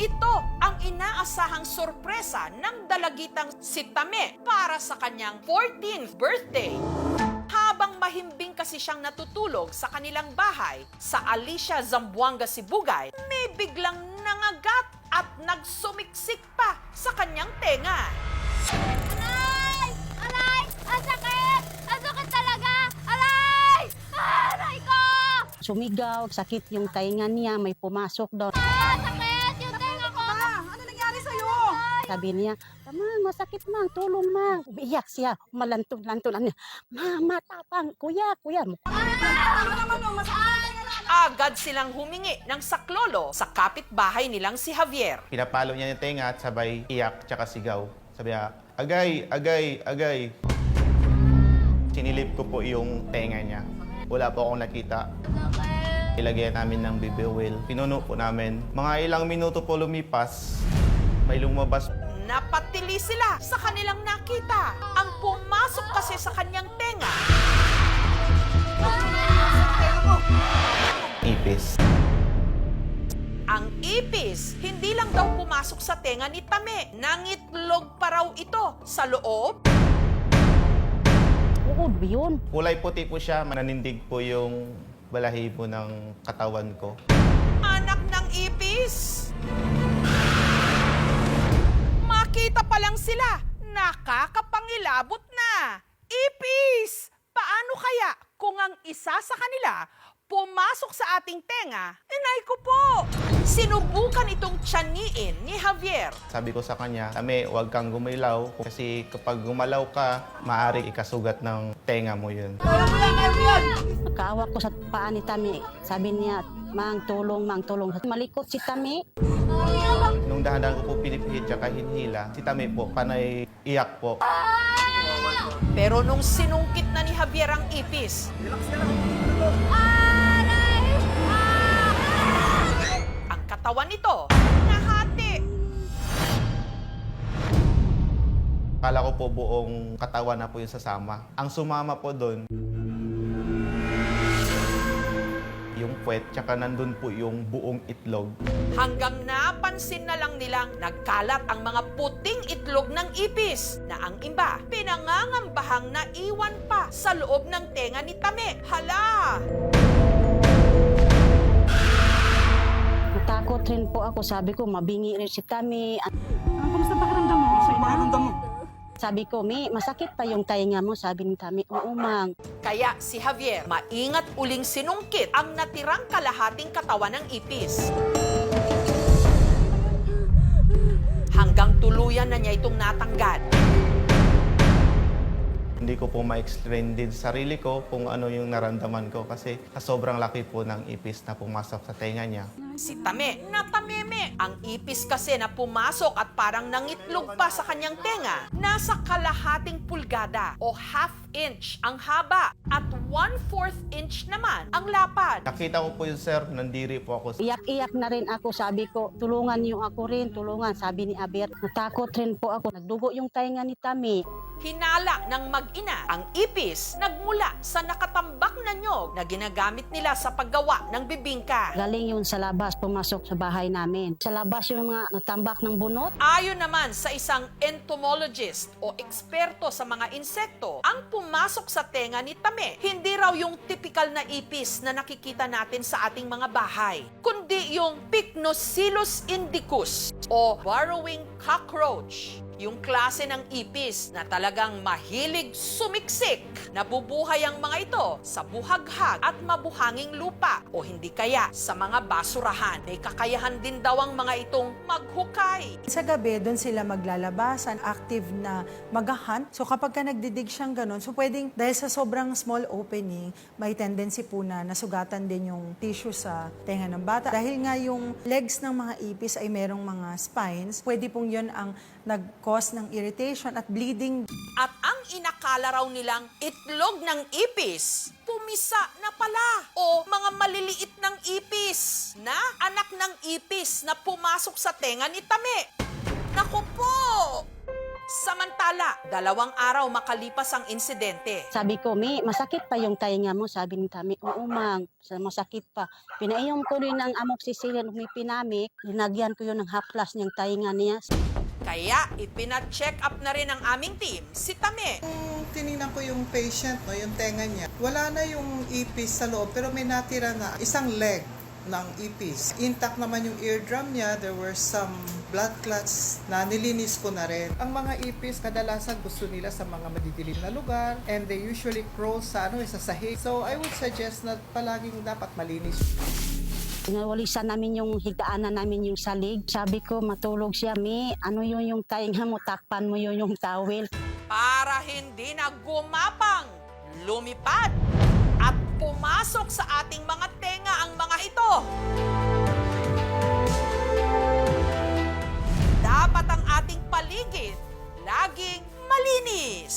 ito ang inaasahang sorpresa ng dalagitang si Tame para sa kanyang 14th birthday. Habang mahimbing kasi siyang natutulog sa kanilang bahay sa Alicia, Zamboanga, Sibugay, may biglang nangagat at nagsumiksik pa sa kanyang tenga. Aray! Aray! Ang sakit! Ang sakit talaga! Aray! Aray ko! Sumigaw, sakit yung tainga niya, may pumasok doon. Sakit! Yung tenga ko! Ano nangyari sa'yo? Sabi niya, "Mang, masakit mang, tulong mang." Umiiyak siya, malantun-lantunan niya. "Mama, tapang, kuya." Ano naman ang masakit? Agad silang humingi ng saklolo sa kapitbahay nilang si Javier. Pinapalo niya yung tenga at sabay iyak tsaka sigaw. Sabi niya, "Agay, agay, agay." Sinilip ko po yung tenga niya. Wala po akong nakita. Ilagay namin ng baby oil. Pinuno po namin. Mga ilang minuto po lumipas, may lumabas. Napatili sila sa kanilang nakita. Ang pumasok kasi sa kanyang tenga. Ipis. Ang ipis, hindi lang daw pumasok sa tenga ni Tame. Nangitlog pa raw ito sa loob. Uod ba yun? Kulay puti po siya. Mananindig po yung balahibo ng katawan ko. Anak ng ipis. Makita pa lang sila, nakakapangilabot na. Ipis! Paano kaya kung ang isa sa kanila pumasok sa ating tenga? Inay ko po! Sinubukan itong tiyaниin ni Javier. Sabi ko sa kanya, "Tame, huwag kang gumilaw kasi kapag gumalaw ka, maaari ikasugat ng tenga mo yun." Nakaawa ko sa paa ni Tami. Sabi niya, "Mang, tulong, mang, tulong." Malikot si Tami. Nung dahan-dahan ko po pinipihit tsaka hinhila, si Tame po, panay iyak po. Pero nung sinungkit na ni Javier ang ipis, ang katawan nito nahati. Akala ko po buong katawan na po yung sasama. Ang sumama po doon, yung puwet, tsaka nandun po yung buong itlog. Hanggang napansin na lang nilang nagkalat ang mga puting itlog ng ipis na ang iba pinangangambahang naiwan pa sa loob ng tenga ni Tame. Hala! Natakot rin po ako. Sabi ko, mabingi rin si Tami. Kamusta pakiramdam mo? Pakiramdam mo? Sabi ko, masakit pa yung tainga mo. Sabi ni Tami, "Oo, mang." Kaya si Javier maingat uling sinungkit ang natirang kalahating katawan ng ipis. Hanggang tuluyan na niya itong natanggal. Hindi ko po ma-explain din sa sarili ko kung ano yung naramdaman ko kasi sobrang laki po ng ipis na pumasok sa tenga niya. Si Tame natameme. Ang ipis kasi na pumasok at parang nangitlog pa sa kanyang tenga, nasa kalahating pulgada o half inch ang haba at 1/4 inch naman ang lapad. Nakita ko po yun, sir, nandiri po ako. Iyak-iyak na rin ako. Sabi ko, tulungan niyo ako rin, tulungan. Sabi ni Aber, natakot rin po ako. Nagdugo yung tainga ni Tami. Hinala ng mag-ina ang ipis nagmula sa nakatambak na nyog na ginagamit nila sa paggawa ng bibingka. Galing yun sa labas, pumasok sa bahay namin. Sa labas yung mga natambak ng bunot. Ayon naman sa isang entomologist o eksperto sa mga insekto, ang pumasok sa tenga ni Tame, hindi raw yung typical na ipis na nakikita natin sa ating mga bahay, kundi yung Pycnosilus indicus o burrowing cockroach. Yung klase ng ipis na talagang mahilig sumiksik. Nabubuhay ang mga ito sa buhaghag at mabuhanging lupa o hindi kaya sa mga basurahan. May kakayahan din daw ang mga itong maghukay. Sa gabi, doon sila maglalabasan, active na mag-hunt. So kapag ka nagdidig siyang ganun, so pwedeng dahil sa sobrang small opening, may tendency po na nasugatan din yung tissue sa tenga ng bata. Dahil nga yung legs ng mga ipis ay merong mga spines, pwede pong yun ang nag-cause ng irritation at bleeding. At ang inakala raw nilang itlog ng ipis, pumisa na pala o mga maliliit ng ipis na anak ng ipis na pumasok sa tenga ni Tame. Naku po! Samantala, 2 araw makalipas ang insidente. Sabi ko, masakit pa yung tainga mo. Sabi ni Tami, oo ma'am, masakit pa. Pinainom ko rin ng amoxicillin, pinamik. Linagyan ko yun ng haplas niyang tainga niya. Kaya ipina-check up na rin ng aming team si Tame. Kung tinignan ko yung patient, no, yung tenga niya, wala na yung ipis sa loob pero may natira na isang leg ng ipis. Intact naman yung eardrum niya, there were some blood clots na nilinis ko na rin. Ang mga ipis, kadalasan gusto nila sa mga madidilim na lugar and they usually crawl sa sahig. So I would suggest na palaging dapat malinis. Pinawalisan namin yung higdaanan namin yung salig. Sabi ko, matulog siya, ano yung tainga mo, takpan mo yung towel. Para hindi na gumapang, lumipad, at pumasok sa ating mga tenga ang mga ito. Dapat ang ating paligid laging malinis.